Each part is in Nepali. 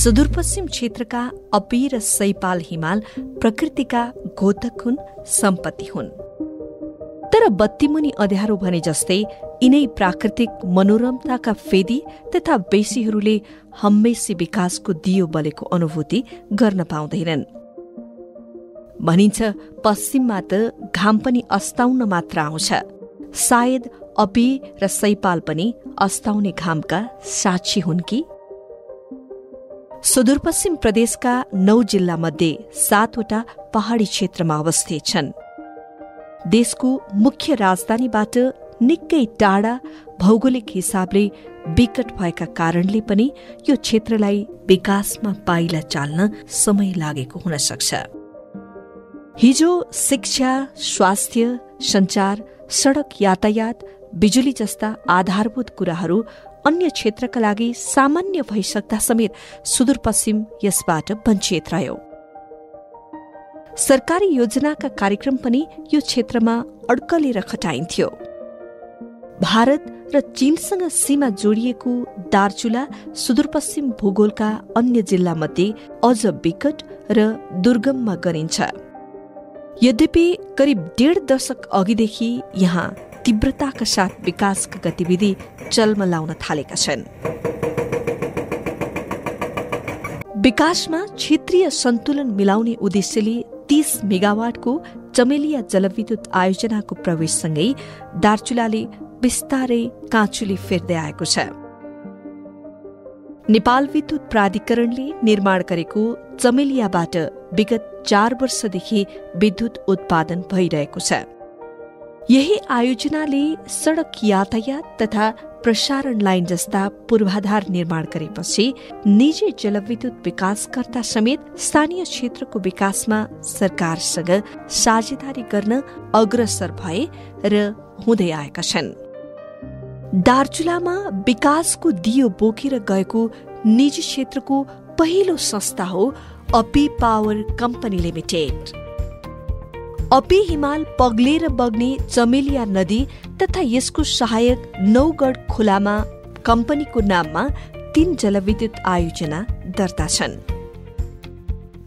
सुदूरपश्चिम क्षेत्रका अपी र सैपाल हिमाल प्रकृतिका घोतक हुन्, सम्पत्ति हुन्। तर बत्तीमुनि अँध्यारो भने जस्तै यिनै प्राकृतिक मनोरमताका फेदी तथा बेसीहरूले हम्मेसी विकासको दियो बलेको अनुभूति गर्न पाउँदैनन्। भनिन्छ पश्चिममा त घाम पनि अस्ताउन मात्र आउँछ। सायद अपी र सैपाल पनि अस्ताउने घामका साक्षी हुन् कि? सुदूरपश्चिम प्रदेशका 9 जिल्लामध्ये 7वटा पहाडी क्षेत्रमा अवस्थित छन्। देशको मुख्य राजधानीबाट निकै टाढा भौगोलिक हिसाबले विकट भएका कारणले पनि यो क्षेत्रलाई विकासमा पाइला चाल्न समय लागेको हुन सक्छ। हिजो शिक्षा, स्वास्थ्य, सञ्चार, सडक यातायात, बिजुली जस्ता आधारभूत कुराहरू अन्य क्षेत्रका लागि सामान्य भइसक्दा समेत सुदूरपश्चिम यसबाट वञ्चित रह्यो। सरकारी योजनाका कार्यक्रम पनि यो क्षेत्रमा अड्कलेर खटाइन्थ्यो। भारत र चीनसँग सीमा जोडिएको दार्चुला सुदूरपश्चिम भूगोलका अन्य जिल्लामध्ये अझ विकट र दुर्गममा गरिन्छ। यद्यपि करिब 1.5 दशक अघिदेखि यहाँ तीव्रताका साथ विकासका गतिविधि चल्मलाउन थालेका छन्। विकासमा क्षेत्रीय सन्तुलन मिलाउने उद्देश्यले 30 मेगावाटको चमेलिया जलविद्युत आयोजनाको प्रवेशसँगै दार्चुलाले बिस्तारै काँचुली फेर्दै आएको छ। नेपाल विद्युत प्राधिकरणले निर्माण गरेको चमेलियाबाट विगत 4 वर्षदेखि विद्युत उत्पादन भइरहेको छ। यही आयोजनाले सडक यातायात तथा प्रसारण लाइन जस्ता पूर्वाधार निर्माण गरेपछि निजी जलविद्युत विकासकर्ता समेत स्थानीय क्षेत्रको विकासमा सरकारसँग साझेदारी गर्न अग्रसर भए र हुँदै आएका छन्। दार्चुलामा विकासको दियो बोकेर गएको निजी क्षेत्रको पहिलो संस्था हो अपी पावर कम्पनी लिमिटेड। अपी हिमाल पग्लेर बग्ने चमेलिया नदी तथा यसको सहायक नौगढ खोलामा कम्पनीको नाममा 3 जलविद्युत आयोजना दर्ता छन्।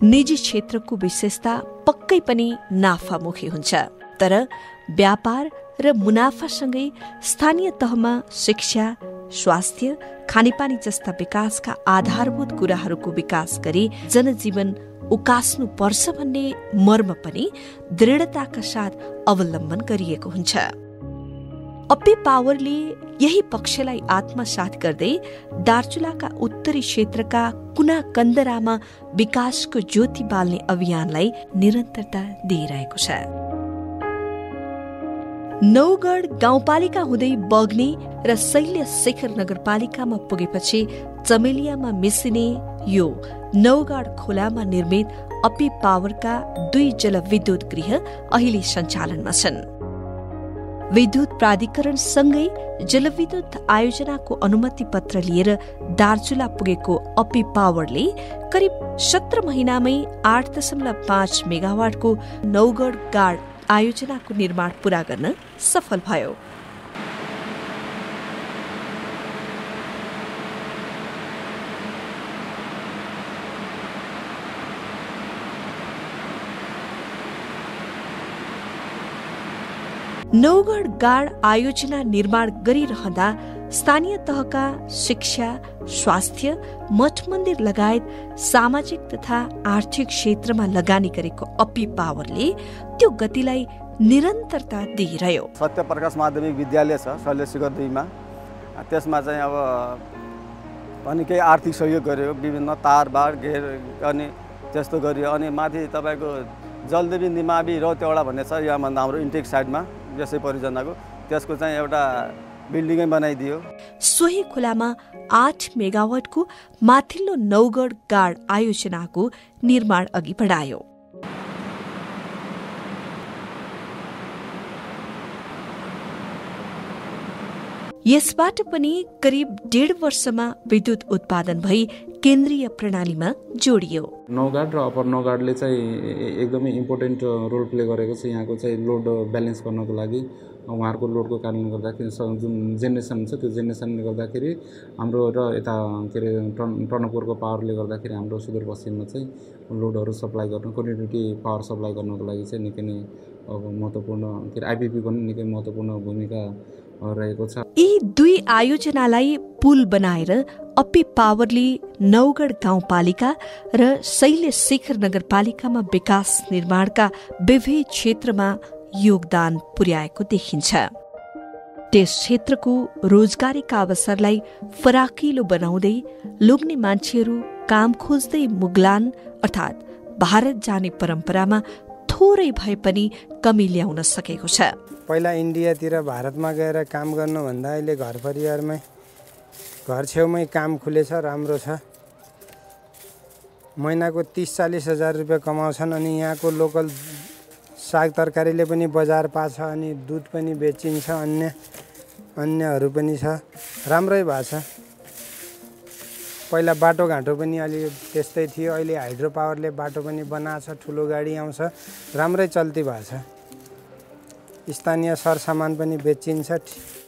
निजी क्षेत्रको विशेषता पक्कै पनि नाफामुखी हुन्छ, तर व्यापार र मुनाफासँगै स्थानीय तहमा शिक्षा, स्वास्थ्य, खानेपानी जस्ता विकासका आधारभूत कुराहरूको विकास गरी जनजीवन उकास्नु पर्छ भन्ने मर्म पनि दृढताका साथ अवलम्बन गरिएको हुन्छ। अपी पावरले यही पक्षलाई आत्मसात गर्दै दार्चुलाका उत्तरी क्षेत्रका कुना कन्दरामा विकासको ज्योति बाल्ने अभियानलाई निरन्तरता दिइरहेको छ। नौगढ गाउँपालिका हुँदै बग्ने र शैल्य शिखर नगरपालिकामा पुगेपछि चमेलियामा मिसिने यो नौगढ खोलामा निर्मित अपी पावरका 2 जलविद्युत गृह अहिले सञ्चालनमा छन्। विद्युत प्राधिकरणसँगै जलविद्युत आयोजनाको अनुमति पत्र लिएर दार्चुला पुगेको अपी पावरले करिब 17 महिनामै 8.5 मेगावाटको नौगढ गाड आयोजनाको निर्माण पूरा गर्न सफल भयो। नौगढ गाड आयोजना निर्माण गरिरहँदा स्थानीय तहका शिक्षा, स्वास्थ्य, मठ मन्दिर लगायत सामाजिक तथा आर्थिक क्षेत्रमा लगानी गरेको अपी पावरले त्यो गतिलाई निरन्तरता दिइरह्यो। सत्यप्रकाश माध्यमिक विद्यालय छ शैल्य शिखर 2 मा। त्यसमा चाहिँ अब पनि केही आर्थिक सहयोग गर्यो, विभिन्न तारबार घेर अनि त्यस्तो गरियो। अनि माथि तपाईको जलदेवी निमावि रौतेवडा भन्ने छ यहाँ भन्दा हाम्रो इन्टेक साइडमा यसै परियोजनाको, त्यसको चाहिँ एउटा बिल्डिङै बनाइदियो। सोही खोलामा 8 मेगावाटको माथिल्लो नौगढ गाड आयोजनाको निर्माण अघि बढायो। यसबाट पनि करिब 1.5 वर्षमा विद्युत उत्पादन भई केन्द्रीय प्रणालीमा जोडियो। नौगाड र अप्पर नौगाडले चाहिँ एकदमै इम्पोर्टेन्ट रोल प्ले गरेको छ यहाँको चाहिँ लोड ब्यालेन्स गर्नको लागि। उहाँहरूको लोडको कारणले गर्दाखेरि जुन जेनेरेसन छ त्यो जेनेरेसनले गर्दाखेरि हाम्रो र यता के अरे टनकपुरको पावरले गर्दाखेरि हाम्रो सुदूरपश्चिममा चाहिँ लोडहरू सप्लाई गर्नु कन्टिन्युटी पावर सप्लाई गर्नको लागि चाहिँ निकै नै अब महत्त्वपूर्ण के अरे आइपिपीको पनि निकै महत्त्वपूर्ण भूमिका रहेको छ। यी दुई आयोजनालाई पुल बनाएर अपी पावरले नौगढ गाउँपालिका र शैलशिखर नगरपालिकामा विकास निर्माणका विविध क्षेत्रमा योगदान पुर्याएको देखिन्छ। त्यस क्षेत्रको रोजगारीका अवसरलाई फराकिलो बनाउँदै लोग्ने मान्छेहरू काम खोज्दै मुगलान अर्थात् भारत जाने परम्परामा थोरै भए पनि कमी ल्याउन सकेको छ। पहिला इन्डियातिर भारतमा गएर काम गर्नुभन्दा अहिले घर परिवारमै घर छेउमै काम खुलेछ, राम्रो छ। महिनाको 30-40 हजार रुपियाँ कमाउँछन् अनि यहाँको लोकल साग तरकारीले पनि बजार पाछ अनि दुध पनि बेचिन्छ, अन्यहरू पनि छ। राम्रै भएको छ। पहिला बाटोघाटो पनि अलि त्यस्तै थियो, अहिले हाइड्रो पावरले बाटो पनि बनाएको छ, ठुलो गाडी आउँछ, राम्रै चल्ती भएको छ। स्थानीय सरसामान पनि बेचिन्छ,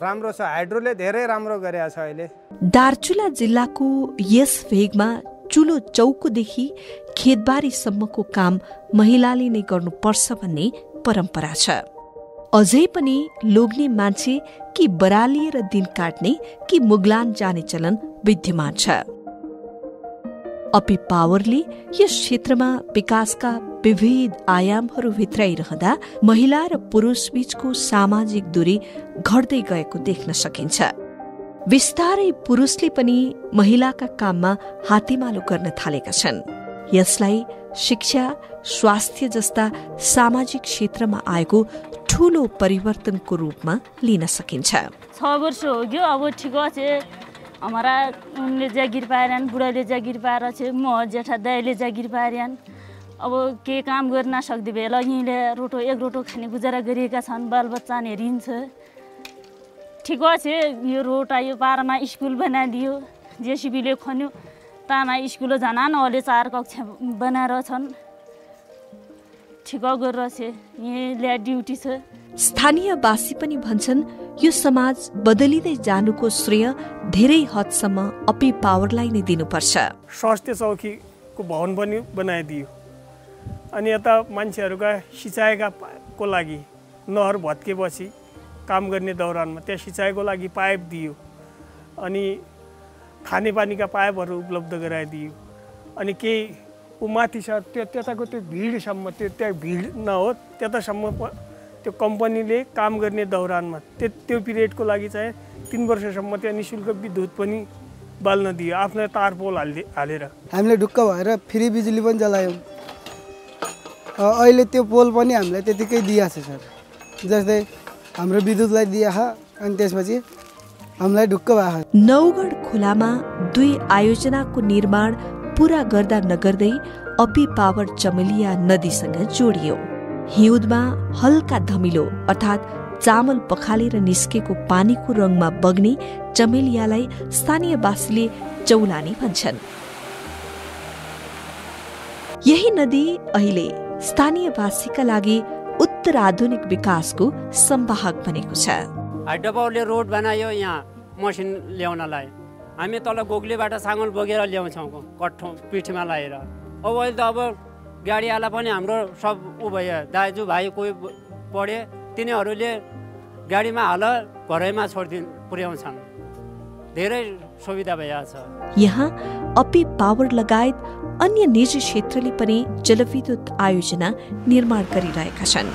राम्रो छ। हाइड्रोले धेरै राम्रो गरेको छ अहिले। दार्चुला जिल्लाको यस भेगमा चुलो चौकोदेखि खेतबारीसम्मको काम महिलाले नै गर्नुपर्छ भन्ने परम्परा छ। अझै पनि लोग्ने मान्छे कि बरालिएर दिन काट्ने कि मुगलान जाने चलन विद्यमान छ। अपी पावरले यस क्षेत्रमा विकासका विविध आयामहरू भित्राइरहँदा महिला र पुरुष बीचको सामाजिक दूरी घट्दै गएको देख्न सकिन्छ। बिस्तारै पुरुषले पनि महिलाका काममा हातेमालो गर्न थालेका छन्। यसलाई शिक्षा, स्वास्थ्य जस्ता सामाजिक क्षेत्रमा आएको ठूलो परिवर्तनको रूपमा लिन सकिन्छ। 6 वर्ष हो गयो, अब ठिक छ। हमारा उनले जागिर पाएरन्, बुढाले जागिर पाएर छ, म जेठा दाइले जागिर पाएरन्। अब के काम गर्न सक्दै बेला यहीँले एक रोटो खाने गुजारा गरिएका छन्, बालबच्चा हेरिन्छ। ठिक छ, यो रोड आयो, पारमा स्कुल बनाइदियो, जेसिबीले खन्यो, तामा स्कुल जाना नले 4 कक्षा बनाएर छन्। ठिक गरेर छ, यहीँ ड्युटी छ। स्थानीयवासी पनि भन्छन् यो समाज बदलिँदै जानुको श्रेय धेरै हदसम्म अपी पावरलाई नै दिनुपर्छ। स्वास्थ्य चौकीको भवन पनि बनाइदियो अनि यता मान्छेहरूका सिँचाइका को लागि नहर भत्केपछि काम गर्ने दौरानमा त्यहाँ सिँचाइको लागि पाइप दियो अनि खानेपानीका पाइपहरू उपलब्ध गराइदियो। अनि केही माथि छ त्यताको त्यो भिडसम्म, त्यहाँ भिड नहो त्यतासम्म त्यो कम्पनीले काम गर्ने दौरानमा त्यो पिरियडको लागि चाहिँ 3 वर्षसम्म त्यहाँ निःशुल्क विद्युत पनि बाल्न दियो, आफ्नो तार पोल हालेर। हामीले ढुक्क भएर फ्री बिजुली पनि चलायौँ। अहिले त्यो पोल पनि हामीलाई त्यतिकै दिएको छ सर, जस्तै हाम्रो विद्युतलाई दिएको अनि त्यसपछि हामीलाई ढुक्क भएको। नौगढ खोलामा 2 आयोजनाको निर्माण पूरा गर्दा नगर्दै अपी पावर चमेलिया नदीसँग जोडियो। हिउँदमा हल्का धमिलो अर्थात् चामल पखालेर निस्केको पानीको रङमा बग्ने चमेलियालाई स्थानीयवासीले चौलानी भन्छन्। यही नदी अहिले स्थानीयवासीका लागि उत्तराधुनिक विकासको संवाहक बनेको छ। हाइड्रो पावरले रोड बनायो यहाँ मसिन ल्याउनलाई। हामी तल गोग्लेबाट साङ्गल बोकेर ल्याउँछौँ कट्ठो पिठमा लगाएर। अब अहिले त अब गाडीवाला पनि हाम्रो सब भयो, दाजु भाइ कोही पढे तिनीहरूले गाडीमा हाल घरैमा पुर्याउँछन्। धेरै सुविधा भइरहेको छ। यहाँ अपी पावर लगायत अन्य निजी क्षेत्रले पनि जलविद्युत आयोजना निर्माण गरिरहेका छन्।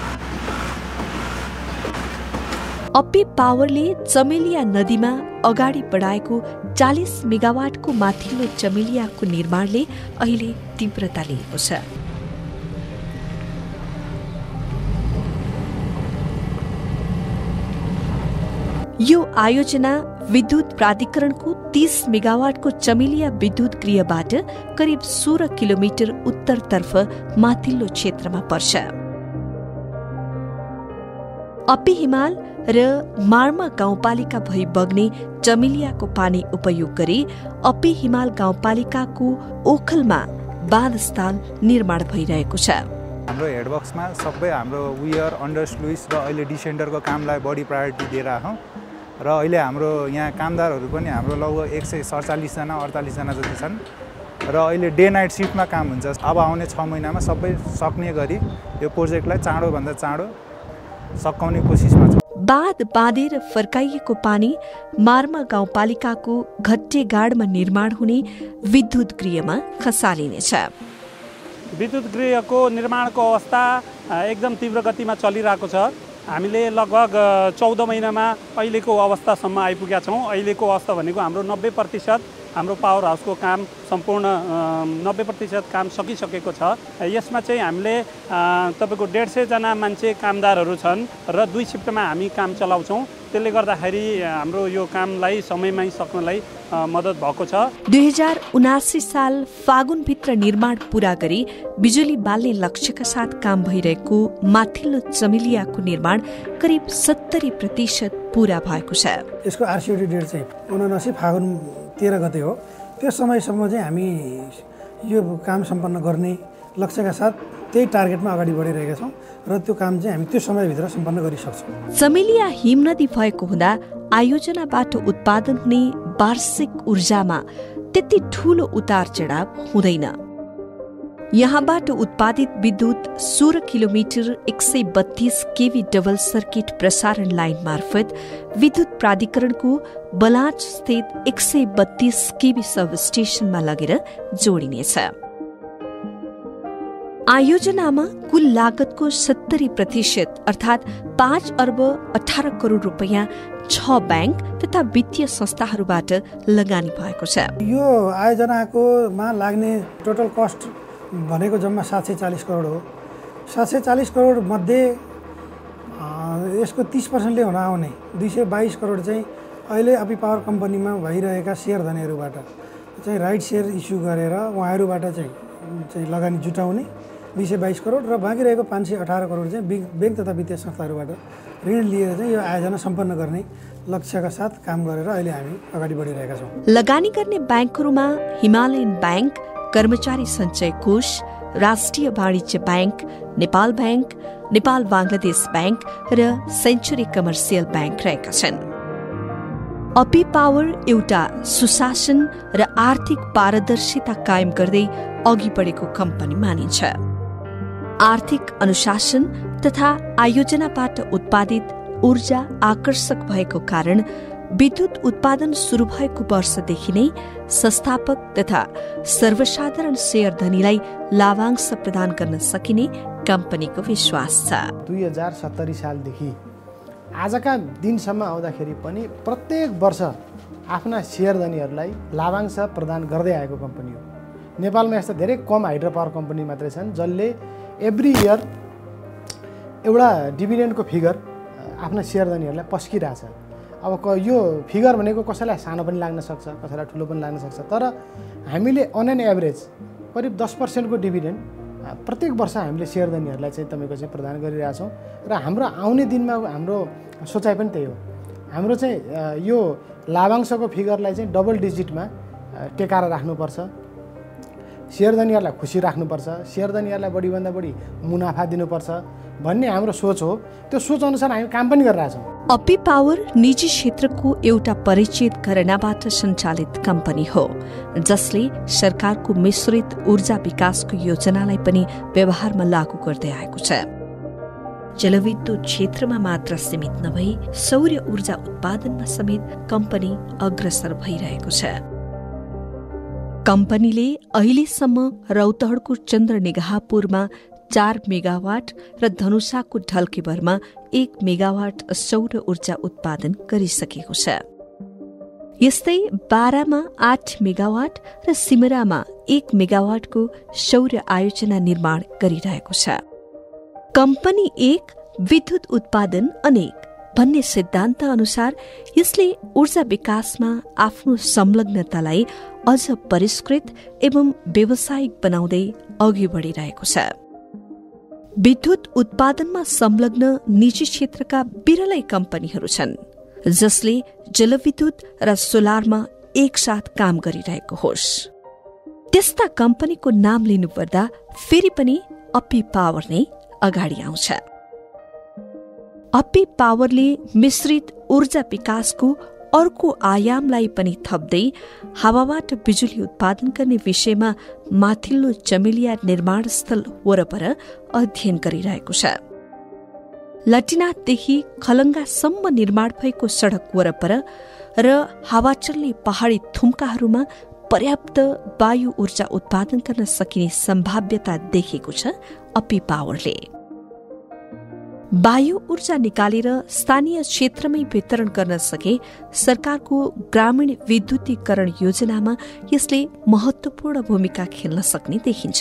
अपी पावरले चमेलिया नदीमा अगाडि बढाएको 40 मेगावाटको माथिल्लो चमेलियाको निर्माणले अहिले तीव्रता लिएको छ। यो आयोजना विद्युत प्राधिकरणको 30 मेगावाटको चमेलिया विद्युत गृहबाट करिब 16 किलोमिटर उत्तरतर्फ माथिल्लो क्षेत्रमा पर्छ। अपी हिमाल र मार्मा गाउँपालिका भई बग्ने चमेलियाको पानी उपयोग गरी अपी हिमाल गाउँपालिकाको ओखलमा बाँधस्थल निर्माण भइरहेको छ। हाम्रो हेडबक्समा सबै हाम्रो वियर, अन्डर स्लुइस र अहिले डिसेन्डरको कामलाई बढी प्रायोरिटी दिएर आछौँ र अहिले हाम्रो यहाँ कामदारहरू पनि हाम्रो लगभग 147 जना 48 जना जति छन् र अहिले डे नाइट सिफ्टमा काम हुन्छ। अब आउने 6 महिनामा सबै सक्ने गरी यो प्रोजेक्टलाई चाँडोभन्दा चाँडो सकाउने कोसिसमा छ। बाँध बाँधेर फर्काइएको पानी मार्मा गाउँपालिकाको घट्टेगाडमा निर्माण हुने विद्युत गृहमा खसालिनेछ। विद्युत गृहको निर्माणको अवस्था एकदम तीव्र गतिमा चलिरहेको छ। हामीले लगभग 14 महिनामा अहिलेको अवस्थासम्म आइपुगेका छौँ। अहिलेको अवस्था भनेको हाम्रो 90% हाम्रो पावर हाउसको काम सम्पूर्ण 90% काम सकिसकेको छ। यसमा चाहिँ हामीले तपाईँको 150 जना मान्छे कामदारहरू छन् र 2 शिफ्टमा हामी काम चलाउँछौँ। त्यसले गर्दाखेरि हाम्रो यो कामलाई समयमै सक्नलाई मद्दत भएको छ। 2079 साल फागुनभित्र निर्माण पूरा गरी बिजुली बाल्ने लक्ष्यका साथ काम भइरहेको माथिल्लो चमेलियाको निर्माण करिब 70% पूरा भएको छ। यसको आरसिओडी डेट चाहिँ 79 फागुन 13 गते हो। त्यो समयसम्म चाहिँ हामी यो काम सम्पन्न गर्ने लक्ष्यका साथ त्यही टार्गेटमा अगाडि बढिरहेका छौँ र त्यो काम चाहिँ हामी त्यो समयभित्र सम्पन्न गरिसक्छौँ। चमेलिया हिमनदी भएको हुँदा आयोजनाबाट उत्पादन हुने वार्षिक ऊर्जामा त्यति ठूलो उतार चढाव हुँदैन। यहाँबाट उत्पादित विद्युत 16 किलोमिटर 132 केवी डबल सर्किट प्रसारण लाइन मार्फत विद्युत प्राधिकरणको बलाच स्थित 132 केवी सब स्टेशनमा लगेर जोडिनेछ। आयोजनामा कुल लागतको 70% अर्थात् 5 अर्ब 18 करोड रुपैयाँ 6 ब्याङ्क तथा वित्तीय संस्थाहरूबाट लगानी भएको छ। यो आयोजनाकोमा लाग्ने टोटल कस्ट भनेको जम्मा 740 करोड हो। 740 करोड मध्ये यसको 30%ले हुन आउने 222 करोड चाहिँ अहिले अपी पावर कम्पनीमा भइरहेका सेयर धनीहरूबाट चाहिँ राइट सेयर इस्यु गरेर उहाँहरूबाट चाहिँ लगानी जुटाउने 222 करोड र बाँकी रहेको 518 करोड चाहिँ ब्याङ्क तथा वित्तीय संस्थाहरूबाट ऋण लिएर चाहिँ यो आयोजना सम्पन्न गर्ने लक्ष्यका साथ काम गरेर अहिले हामी अगाडि बढिरहेका छौँ। लगानी गर्ने ब्याङ्कहरूमा हिमालयन ब्याङ्क, कर्मचारी सञ्चय कोष, राष्ट्रिय वाणिज्य bank, Nepal bank, Nepal Bangladesh bank र सेन्चुरी कमर्सियल ब्याङ्क रहेका छन्। अपी पावर एउटा सुशासन र आर्थिक पारदर्शिता कायम गर्दै अघि बढेको कम्पनी मानिन्छ। आर्थिक अनुशासन तथा आयोजनाबाट उत्पादित ऊर्जा आकर्षक भएको कारण विद्युत उत्पादन सुरु भएको वर्षदेखि नै संस्थापक तथा सर्वसाधारण शेयर धनीलाई लाभांश प्रदान गर्न सकिने कम्पनीको विश्वास छ। 2070 सालदेखि आजका दिनसम्म आउँदाखेरि पनि प्रत्येक वर्ष आफ्ना शेयर धनीहरूलाई लाभांश प्रदान गर्दै आएको कम्पनी हो। नेपालमा यस्ता धेरै कम हाइड्रो पावर कम्पनी मात्रै छन् जसले एभ्री इयर एउटा डिभिडेन्डको फिगर आफ्ना शेयर धनीहरूलाई पस्किरहेछ। अब यो फिगर भनेको कसैलाई सानो पनि लाग्न सक्छ, कसैलाई ठुलो पनि लाग्न सक्छ, तर हामीले अन एन एभरेज करिब 10% को डिभिडेन्ड प्रत्येक वर्ष हामीले शेयर धनीहरूलाई चाहिँ तपाईँको चाहिँ प्रदान गरिरहेछौँ र हाम्रो आउने दिनमा हाम्रो सोचाइ पनि त्यही हो। हाम्रो चाहिँ यो लाभांशको फिगरलाई चाहिँ डबल डिजिटमा टेकाएर राख्नुपर्छ, शेयर धनीहरूलाई खुसी राख्नुपर्छ, शेयर धनीहरूलाई बढीभन्दा बढी मुनाफा दिनुपर्छ भन्ने हाम्रो सोच हो। त्यो सोच अनुसार हामी काम पनि गरिरहेछौँ। अपी पावर निजी क्षेत्रको एउटा परिचित घरानाबाट सञ्चालित कम्पनी हो जसले सरकारको मिश्रित ऊर्जा विकासको योजनालाई पनि व्यवहारमा लागू गर्दै आएको छ। जलविद्युत क्षेत्रमा मात्र सीमित नभई सौर्य ऊर्जा उत्पादनमा समेत कम्पनी अग्रसर भइरहेको छ। कम्पनीले अहिलेसम्म रौतहटको चन्द्रनिगाहपुरमा 4 मेगावाट र धनुषाको ढल्केभरमा 1 मेगावाट सौर ऊर्जा उत्पादन गरिसकेको छ। यस्तै बारामा 8 मेगावाट र सिमरामा 1 मेगावाटको सौर आयोजना निर्माण गरिरहेको छ। कम्पनी 1 विद्युत उत्पादन अनेक भन्ने सिद्धान्त अनुसार यसले ऊर्जा विकासमा आफ्नो संलग्नतालाई अझ परिष्कृत एवं व्यावसायिक बनाउँदै अघि बढिरहेको छ। विद्युत उत्पादनमा संलग्न निजी क्षेत्रका बिरलै कम्पनीहरू छन् जसले जलविद्युत र सोलरमा एकसाथ काम गरिरहेको होस्। त्यस्ता कम्पनीको नाम लिनुपर्दा फेरि पनि अपी पावर नै अगाडि आउँछ। अपी पावरले मिश्रित ऊर्जा विकासको अर्को आयामलाई पनि थप्दै हावाबाट बिजुली उत्पादन गर्ने विषयमा माथिल्लो चमेलिया निर्माण स्थल वरपर अध्ययन गरिरहेको छ। लटिनाथदेखि खलङ्गासम्म निर्माण भएको सड़क वरपर र हावा चल्ने पहाडी थुम्काहरूमा पर्याप्त वायु ऊर्जा उत्पादन गर्न सकिने सम्भाव्यता देखेको छ अपी पावरले। वायु ऊर्जा निकालेर स्थानीय क्षेत्रमै वितरण गर्न सके सरकारको ग्रामीण विद्युतीकरण योजनामा यसले महत्वपूर्ण भूमिका खेल्न सक्ने देखिन्छ।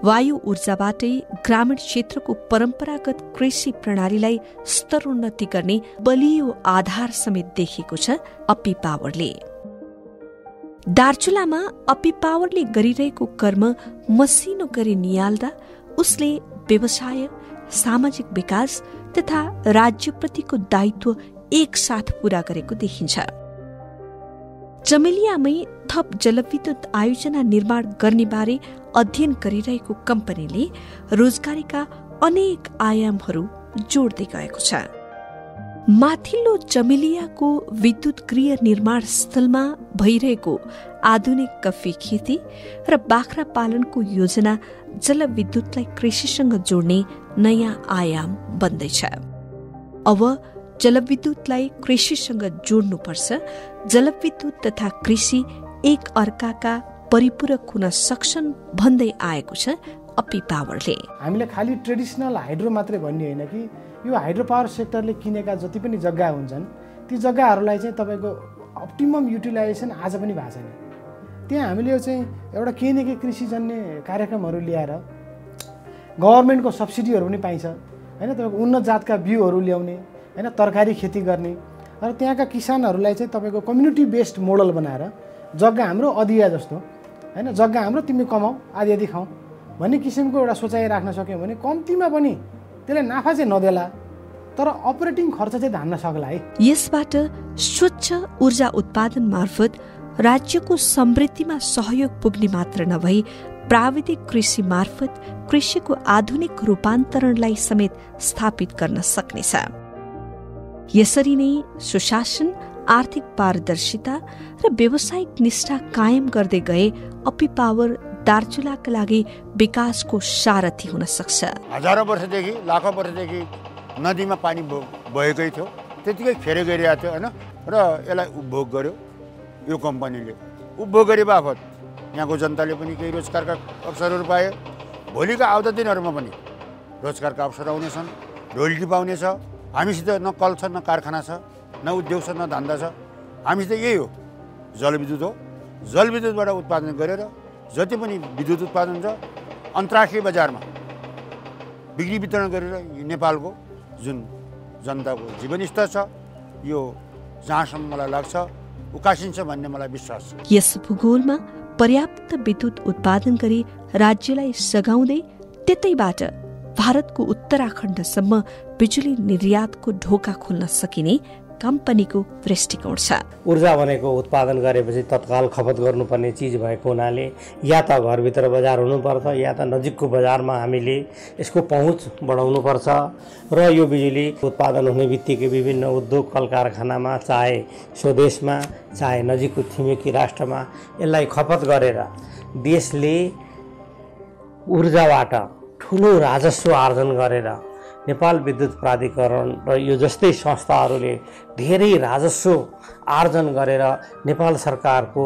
वायु ऊर्जाबाटै ग्रामीण क्षेत्रको परम्परागत कृषि प्रणालीलाई स्तरोन्नति गर्ने बलियो आधार समेत देखेको छ अपी पावरले। दार्चुलामा अपी पावरले गरिरहेको कर्म मसिनो गरी नियाल्दा उसले व्यवसाय, सामाजिक विकास तथा राज्यप्रतिको दायित्व एकसाथ पूरा गरेको देखिन्छ। चमेलियामै थप जलविद्युत आयोजना निर्माण गर्ने बारे अध्ययन गरिरहेको कम्पनीले रोजगारीका अनेक आयामहरू जोड्दै गएको छ। माथिल्लो चमेलियाको विद्युत गृह निर्माण स्थलमा भइरहेको आधुनिक कफी खेती र बाख्रा पालनको योजना जलविद्युतलाई कृषिसँग जोड्ने नयाँ आयाम बन्दैछ। अब जलविद्युतलाई कृषिसँग जोड्नुपर्छ। जलविद्युत तथा कृषि एक अर्काका परिपूरक हुन सक्छन् भन्दै आएको छ अपी पावरले। हामीले खालि ट्रेडिसनल हाइड्रो मात्रै भन्ने होइन कि यो हाइड्रो पावर सेक्टरले किनेका जति पनि जग्गा हुन्छन् ती जग्गाहरूलाई चाहिँ तपाईँको अप्टिमम युटिलाइजेसन आज पनि भएको छैन। त्यहाँ हामीले चाहिँ एउटा केही न केही कृषिजन्य कार्यक्रमहरू ल्याएर गभर्मेन्टको सब्सिडीहरू पनि पाइन्छ होइन, तपाईँको उन्नत जातका बिउहरू ल्याउने होइन, तरकारी खेती गर्ने र त्यहाँका किसानहरूलाई चाहिँ तपाईँको कम्युनिटी बेस्ड मोडल बनाएर जग्गा हाम्रो अधिया जस्तो होइन, जग्गा हाम्रो तिमी कमाऊ आधी आधी खाऊ भन्ने किसिमको एउटा सोचाइ राख्न सक्यौँ भने कम्तीमा पनि त्यसले नाफा चाहिँ नदेला तर अपरेटिङ खर्च चाहिँ धान्न सक्ला है। यसबाट स्वच्छ ऊर्जा उत्पादन मार्फत राज्यको समृद्धिमा सहयोग पुग्ने मात्र नभई प्राविधिक कृषि मार्फत कृषिको आधुनिक रूपान्तरणलाई समेत स्थापित गर्न सक्नेछ। यसरी नै सुशासन, आर्थिक पारदर्शिता र व्यावसायिक निष्ठा कायम गर्दै गए अपी पावर दार्चुलाका लागि विकासको सारथी हुन सक्छ। हजारौं वर्षदेखि लाखौं वर्षदेखि नदीमा पानी बहेकै थियो, त्यतिकै खेर गइरहेको थियो होइन, र यसलाई उपभोग गर्यो यो कम्पनीले। उपभोग गरे बापत यहाँको जनताले पनि केही रोजगारका अवसरहरू पाए। भोलिका आउँदा दिनहरूमा पनि रोजगारका अवसर आउनेछन्, रोयल्टी पाउनेछ। हामीसित न कल छ, न कारखाना छ, न उद्योग छ, न धन्दा छ। हामीसित यही हो, जलविद्युत हो। जलविद्युतबाट उत्पादन गरेर जति पनि विद्युत उत्पादन छ अन्तर्राष्ट्रिय बजारमा बिक्री वितरण गरेर नेपालको जुन जनताको जीवनस्तर छ यो जहाँसम्म मलाई लाग्छ उकासिन्छ भन्ने मलाई विश्वास छ। यस भूगोलमा पर्याप्त विद्युत उत्पादन गरी राज्यलाई सघाउँदै त्यतैबाट भारतको उत्तराखण्डसम्म बिजुली निर्यातको ढोका खोल्न सकिने कम्पनीको दृष्टिकोण छ। ऊर्जा भनेको उत्पादन गरेपछि तत्काल खपत गर्नुपर्ने चिज भएको हुनाले या त घरभित्र बजार हुनुपर्छ या त नजिकको बजारमा हामीले यसको पहुँच बढाउनुपर्छ र यो बिजुली उत्पादन हुने बित्तिकै विभिन्न उद्योग कल कारखानामा चाहे स्वदेशमा चाहे नजिकको छिमेकी राष्ट्रमा यसलाई खपत गरेर देशले ऊर्जाबाट ठुलो राजस्व आर्जन गरेर नेपाल विद्युत प्राधिकरण र यो जस्तै संस्थाहरूले धेरै राजस्व आर्जन गरेर नेपाल सरकारको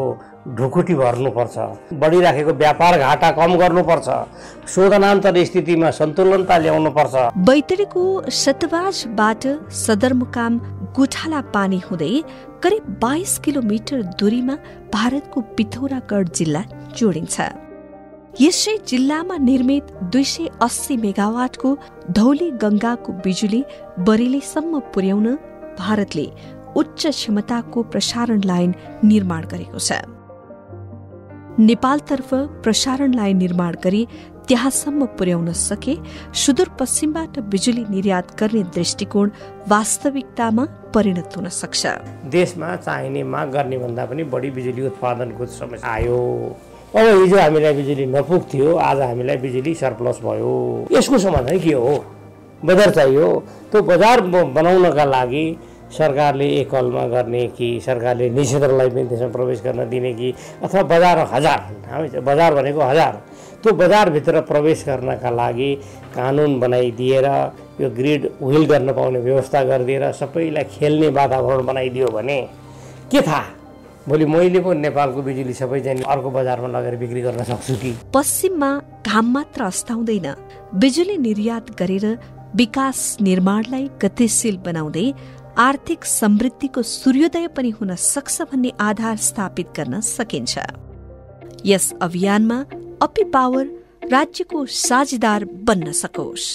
ढुकुटी भर्नुपर्छ, बढिराखेको व्यापार घाटा कम गर्नुपर्छ, शोधनान्तर स्थितिमा सन्तुलनता ल्याउनुपर्छ। बैतडीको सतबाजबाट सदरमुकाम गुठाला पानी हुँदै करिब 22 किलोमिटर दूरीमा भारतको पिथौरागढ जिल्ला जोडिन्छ। यसै जिल्लामा निर्मित 280 मेगावाटको धौली गंगाको बिजुली बरेलीसम्म पुर्याउन भारतले उच्च क्षमताको प्रसारण लाइन निर्माण गरेको छ। नेपालतर्फ प्रसारण लाइन निर्माण गरी त्यहाँसम्म पुर्याउन सके सुदूरपश्चिमबाट बिजुली निर्यात गर्ने दृष्टिकोण वास्तविकतामा परिणत हुन सक्छ। देशमा चाहिने माग गर्ने भन्दा पनि बढी बिजुली उत्पादनको समस्या आयो। अब हिजो हामीलाई बिजुली नपुग्थ्यो, आज हामीलाई बिजुली सरप्लस भयो। यसको समाधान के हो? बजार चाहियो। त्यो बजार बनाउनका लागि सरकारले एकलमा गर्ने कि सरकारले निषेधलाई पनि त्यसमा प्रवेश गर्न दिने कि अथवा बजार हामी बजार भनेको 1000 त्यो बजारभित्र प्रवेश गर्नका लागि कानुन बनाइदिएर यो ग्रिड व्हिल गर्न पाउने व्यवस्था गरिदिएर सबैलाई खेल्ने वातावरण बनाइदियो भने के थाहा, भोलि मैले पो नेपालको बिजुली सबैजना अर्को बजारमा लगेर बिक्री गर्न सक्छु कि? पश्चिममा घाम मात्र अस्ताउँदैन, बिजुली निर्यात गरेर विकास निर्माणलाई गतिशील बनाउँदै आर्थिक समृद्धिको सूर्योदय पनि हुन सक्छ भन्ने आधार स्थापित गर्न सकिन्छ। यस अभियानमा अपी पावर राज्यको साझेदार बन्न सकोस्।